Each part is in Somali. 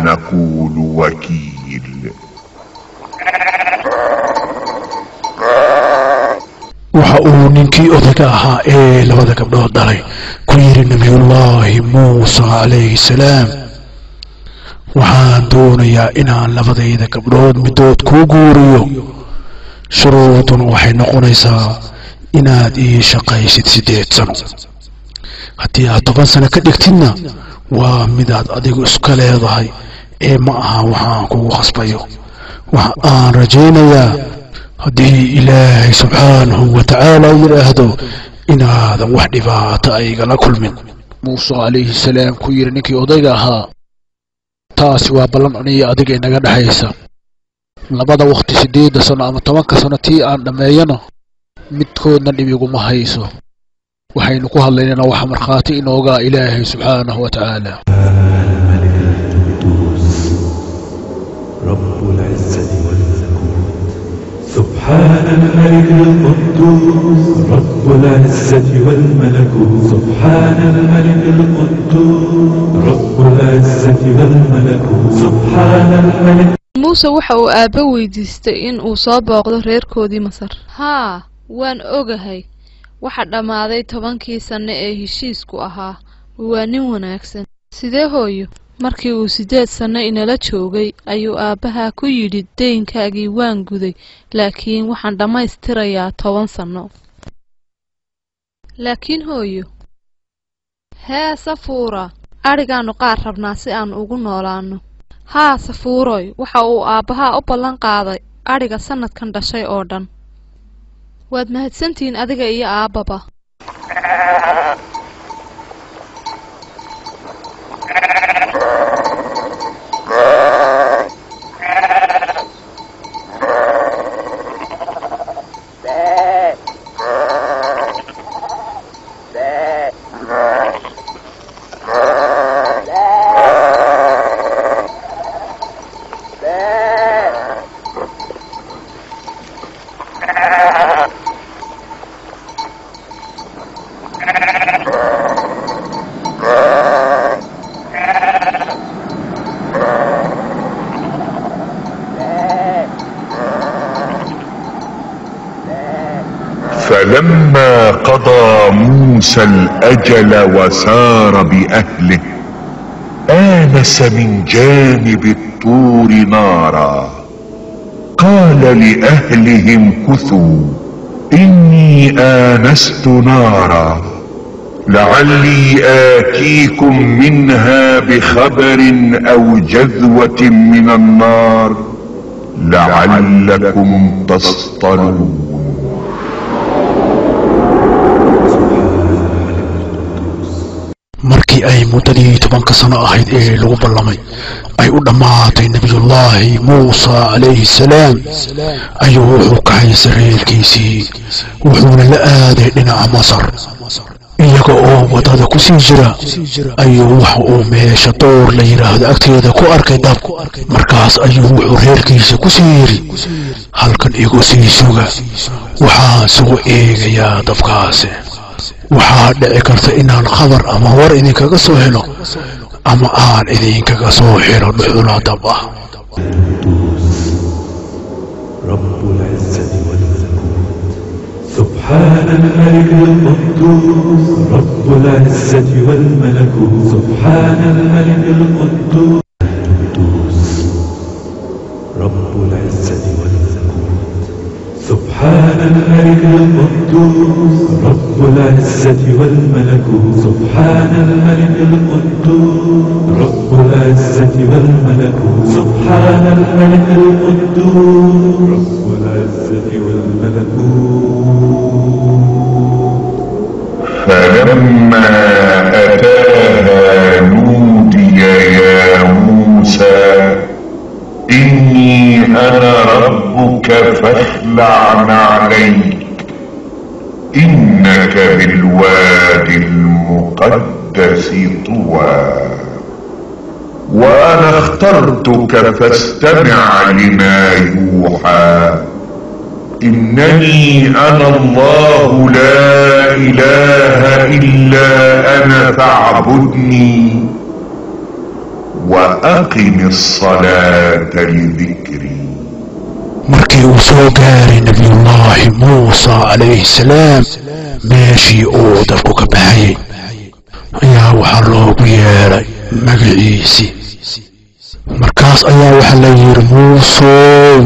نقول وكيل. waxa uu ninkii odayga ahaa ee labada gabdhood dhalay ku yiri nabiyullaahi muusa calayhi salaam, waxaan doonayaa inaan labadayda gabdhood midood kuu guuriyo. shuruuduna waxay noqonaysaa inaad ii shaqaysid 8 sano. haddii aad 10 sano ka dhigtidna waa midaad adigu iska leedahay ee ma aha waxaan kugu khasbayo. waxa aan rajaynayaa haddii ilaahay subxaanahu wa tacaala yidhaahdo inaadan wax dhibaato aygala kulmin. muuse calayhi salaam ku yiri ninkii odayga ahaa, taasi waa ballan aniyo adiga inaga dhexaysa. labada waqti 8 sano ama 10 sano tii aan dhammeeyano midkoodna dhib iguma hayso. waxaynu ku hadlaynaa waxa markhaati inooga ilaahay subxaanahu wa tacaala. سبحان الملك القدوس رب العزة والملكوت. سبحان الملك القدوس رب العزة والملكوت. سبحان الملك. موسى waxa uu aaba weydiistay in uu soo booqdo reerkoodii Masar. waan ogahay waxa dhamaaday 10kii sano ee heshiisku ahaa. waa nin wanaagsan. sidee hooyo? markii uu 8 sano inala joogay ayuu aabaha ku yidhi deynkaagii waan guday, laakiin waxaan dhammaystirayaa 10 sano. laakiin hooyo, safuura, arigaanu qaar rabnaa si aan ugu noolaano. safuuroy, waxa uu aabaha u ballan qaaday ariga sanadkan dhashay oo dhan. waad mahadsantihiin adiga iyo aababa. فلما قضى موسى الأجل وسار بأهله آنس من جانب الطور نارا قال لأهلهم كثوا إني آنست نارا لعلي آتيكم منها بخبر أو جذوة من النار لعلكم تصطلون. markii ay muddadii 10 sano ahayd ee lagu ballamay ay u dhammaatay nabiyullaahi muusa calayhi salaam, ayuu wuxuu ka haysay reerkiisii wuxuuna la aaday dhinaca Masar. iyaga oo wadada ku sii jira ayuu waxa uu meesha door la yiraahdo agteeda ku arkay dab. markaas ayuu wuxuu reerkiisa ku sii yiri, halkan igu sii suga, waxaan soo eegayaa dabkaasi. waxaa dhici karta inaan khabar ama war idinkaga soo helo ama aan idinkaga soo xiro dhuxula dab ah. رب العزة والملكوت. سبحان الملك القدوس رب العزة والملكوت. سبحان الملك القدوس رب العزة والملكوت. سبحان الملك القدوس رب العزة والملكوت. سبحان الملك القدوس رب العزة والملكوت. سبحان الملك القدوس رب العزة والملكوت. فلما أتاها نودي يا موسى إني أنا ربك فاخلع نعليك إنك بالوادي المقدس طوى وأنا اخترتك فاستمع لما يوحى إنني أنا الله لا إله إلا أنا فاعبدني وأقم الصلاة لذكري. markii uu soo gaaray nabiyullaahi muusa calayhi salaam meeshii uu dabku ka baxayay ayaa waxaa loogu yeedhay magaciisii. markaas ayaa waxaa la yidhi muusow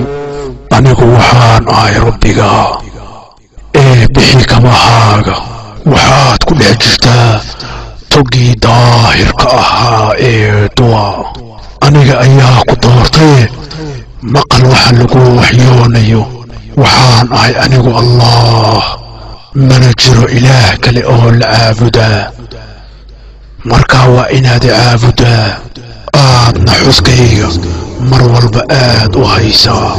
anigu waxaan ahay rabbiga ee bixi kabahaaga waxaad ku dhex jirtaa togii daahirka ahaa ee duwa aniga ayaa ku doortay maqal waxa lagu waxyoonayo waxaan ahay anigu allah mana jiro ilaah kale oo la caabudaa markaa waa inaad caabudaa aadna xuskayga mar walba aad u haysaa.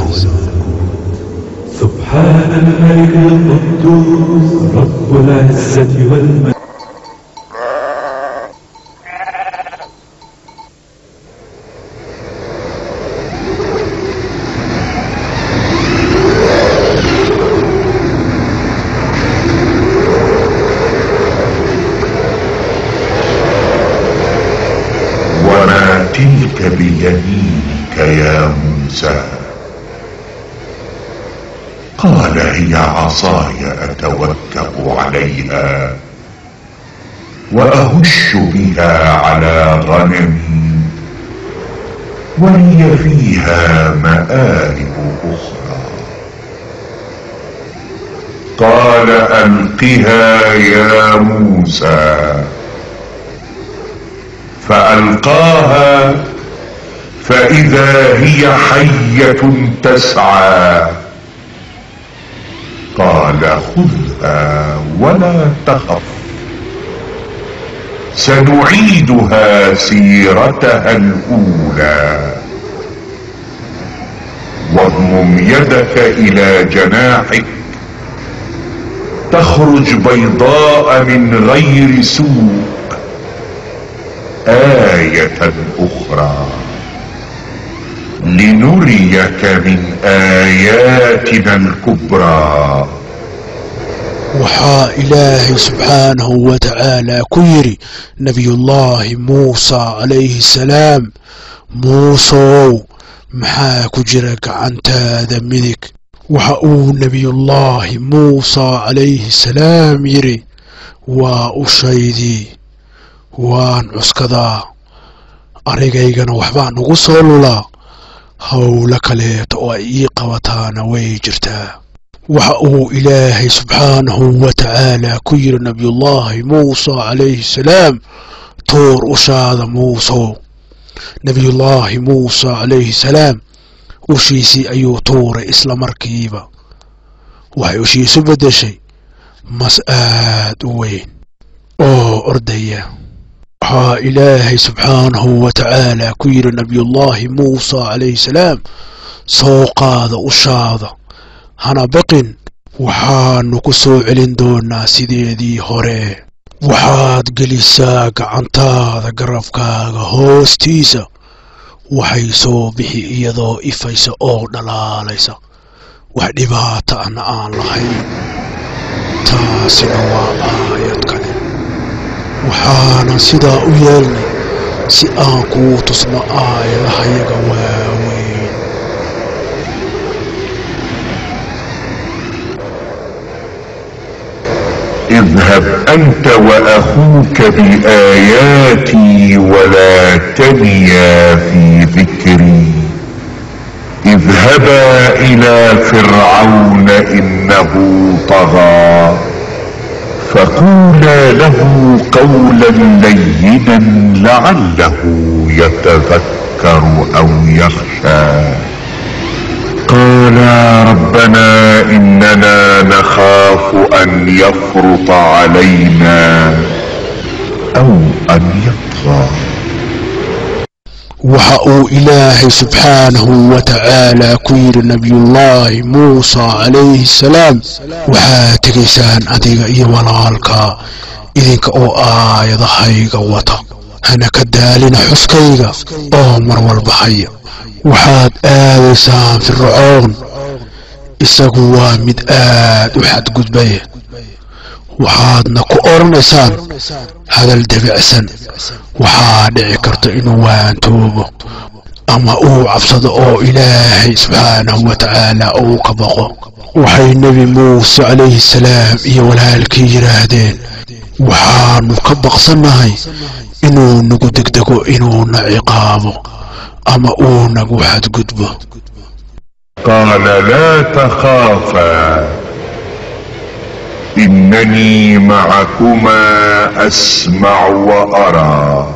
سبحان الملك القدوس رب العزة والمجد. وما تلك بيمينك يا موسى؟ قال هي عصاي أتوكأ عليها وأهش بها على غنمي ولي فيها مآرب أخرى. قال ألقها يا موسى. فألقاها فإذا هي حية تسعى. قال خذها ولا تخف سنعيدها سيرتها الأولى واضمم يدك إلى جناحك تخرج بيضاء من غير سوء آية أخرى لنريك من آياتنا الكبرى. waxaa ilaahay subxaanahu wa tacaala ku yidhi nebiyullaahi muusa calayhi salaam muusow maxaa ku jira gacantaada midig? waxa uu nebiyullaahi muusa calayhi salaam yidhi waa ushaydii waan cuskadaa arigaygana waxbaan ugu soo lulaa howlo kaleeto oo ay ii qabataana way jirtaa. waxa uu ilaahay subxaanahu wa tacaala ku yidhi nebiyullaahi muusa calayhi salaam tuur ushaada muusow. nebiyullaahi muusa calayhi salaam ushiisii ayuu tuuray isla markiiba waxay ushiisu beddeshay mas aad u weyn oo ordaya. waxaa ilaahay subxaanahu wa tacaala ku yidhi nebiyullaahi muusa calayhi salaam soo qaada ushaada hana baqin waxaanu ku soo celin doonaa sideedii hore. waxaad gelisaa gacantaada garabkaaga hoostiisa waxay soo bixi iyadoo ifaysa oo dhalaalaysa wax dhibaata ana aan lahayn. taasina waa aayad kale waxaanan sidaa u yeelnay si aan kuu tusno aayadahayaga waaweyn. اذهب أنت وأخوك بآياتي ولا تنيا في ذكري. اذهبا إلى فرعون إنه طغى فقولا له قولا لينا لعله يتذكر أو يخشى. قالا ربنا إننا نخاف أن يفرط علينا أو أن يطغى. waxa uu ilaahay subxaanahu wa tacaala ku yidhi nebiyullaahi muusa calayhi salaam waxaad tegaysaan adiga iyo walaalka idinka oo aayadahayga wata hana ka daalina xuskayga oo mar walba haya. waxaad aadaysaan fircoon isagu waa mid aad u xadgudbaya waxaadna ku oranaysaan hadal dabicsan waxaa dhici karta inuu waantoobo ama uu cabsado oo ilaahay subxaanahu wa tacaala uu ka baqo waxay nebi muuse calayhi salaam iyo walaalkii yidhaahdeen waxaanu ka baqsannahay inuu nagu degdego inuuna ciqaabo ama uu nagu xadgudbo قال لا تخافا إنني معكما أسمع وأرى